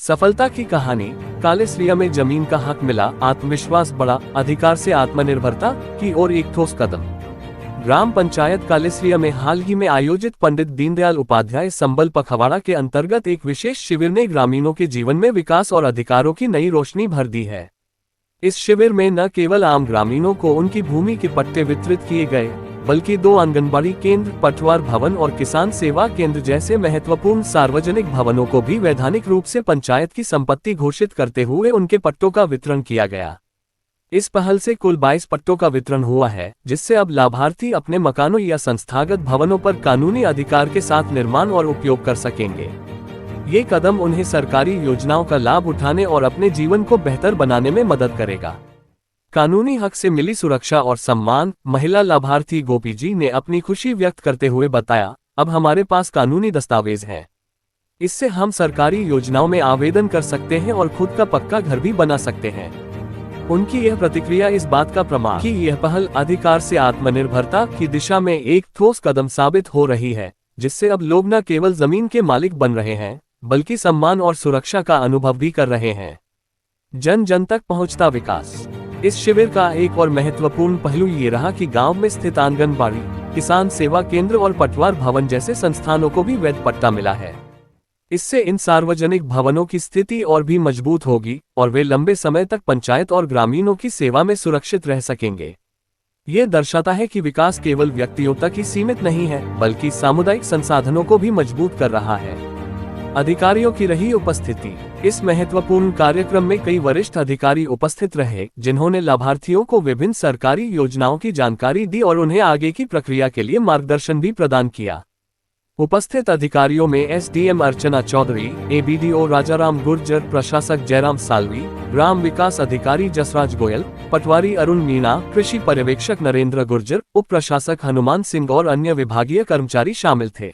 सफलता की कहानी। कालेसरिया में जमीन का हक मिला, आत्मविश्वास बढ़ा, अधिकार से आत्मनिर्भरता की ओर एक ठोस कदम। ग्राम पंचायत कालेसरिया में हाल ही में आयोजित पंडित दीनदयाल उपाध्याय संबल पखवाड़ा के अंतर्गत एक विशेष शिविर ने ग्रामीणों के जीवन में विकास और अधिकारों की नई रोशनी भर दी है। इस शिविर में न केवल आम ग्रामीणों को उनकी भूमि के पट्टे वितरित किए गए, बल्कि 2 आंगनबाड़ी केंद्र, पटवार भवन और किसान सेवा केंद्र जैसे महत्वपूर्ण सार्वजनिक भवनों को भी वैधानिक रूप से पंचायत की संपत्ति घोषित करते हुए उनके पट्टों का वितरण किया गया। इस पहल से कुल 22 पट्टों का वितरण हुआ है, जिससे अब लाभार्थी अपने मकानों या संस्थागत भवनों पर कानूनी अधिकार के साथ निर्माण और उपयोग कर सकेंगे। ये कदम उन्हें सरकारी योजनाओं का लाभ उठाने और अपने जीवन को बेहतर बनाने में मदद करेगा। कानूनी हक से मिली सुरक्षा और सम्मान। महिला लाभार्थी गोपी जी ने अपनी खुशी व्यक्त करते हुए बताया, अब हमारे पास कानूनी दस्तावेज हैं। इससे हम सरकारी योजनाओं में आवेदन कर सकते हैं और खुद का पक्का घर भी बना सकते हैं। उनकी यह प्रतिक्रिया इस बात का प्रमाण कि यह पहल अधिकार से आत्मनिर्भरता की दिशा में एक ठोस कदम साबित हो रही है, जिससे अब लोग न केवल जमीन के मालिक बन रहे हैं, बल्कि सम्मान और सुरक्षा का अनुभव भी कर रहे हैं। जन जन तक पहुंचता विकास। इस शिविर का एक और महत्वपूर्ण पहलू ये रहा कि गांव में स्थित आंगनबाड़ी, किसान सेवा केंद्र और पटवार भवन जैसे संस्थानों को भी वैध पट्टा मिला है। इससे इन सार्वजनिक भवनों की स्थिति और भी मजबूत होगी और वे लंबे समय तक पंचायत और ग्रामीणों की सेवा में सुरक्षित रह सकेंगे। ये दर्शाता है कि विकास केवल व्यक्तियों तक ही सीमित नहीं है, बल्कि सामुदायिक संसाधनों को भी मजबूत कर रहा है। अधिकारियों की रही उपस्थिति। इस महत्वपूर्ण कार्यक्रम में कई वरिष्ठ अधिकारी उपस्थित रहे, जिन्होंने लाभार्थियों को विभिन्न सरकारी योजनाओं की जानकारी दी और उन्हें आगे की प्रक्रिया के लिए मार्गदर्शन भी प्रदान किया। उपस्थित अधिकारियों में एसडीएम अर्चना चौधरी, एबीडीओ राजाराम गुर्जर, प्रशासक जयराम सालवी, ग्राम विकास अधिकारी जसराज गोयल, पटवारी अरुण मीणा, कृषि पर्यवेक्षक नरेंद्र गुर्जर, उप प्रशासक हनुमान सिंह और अन्य विभागीय कर्मचारी शामिल थे।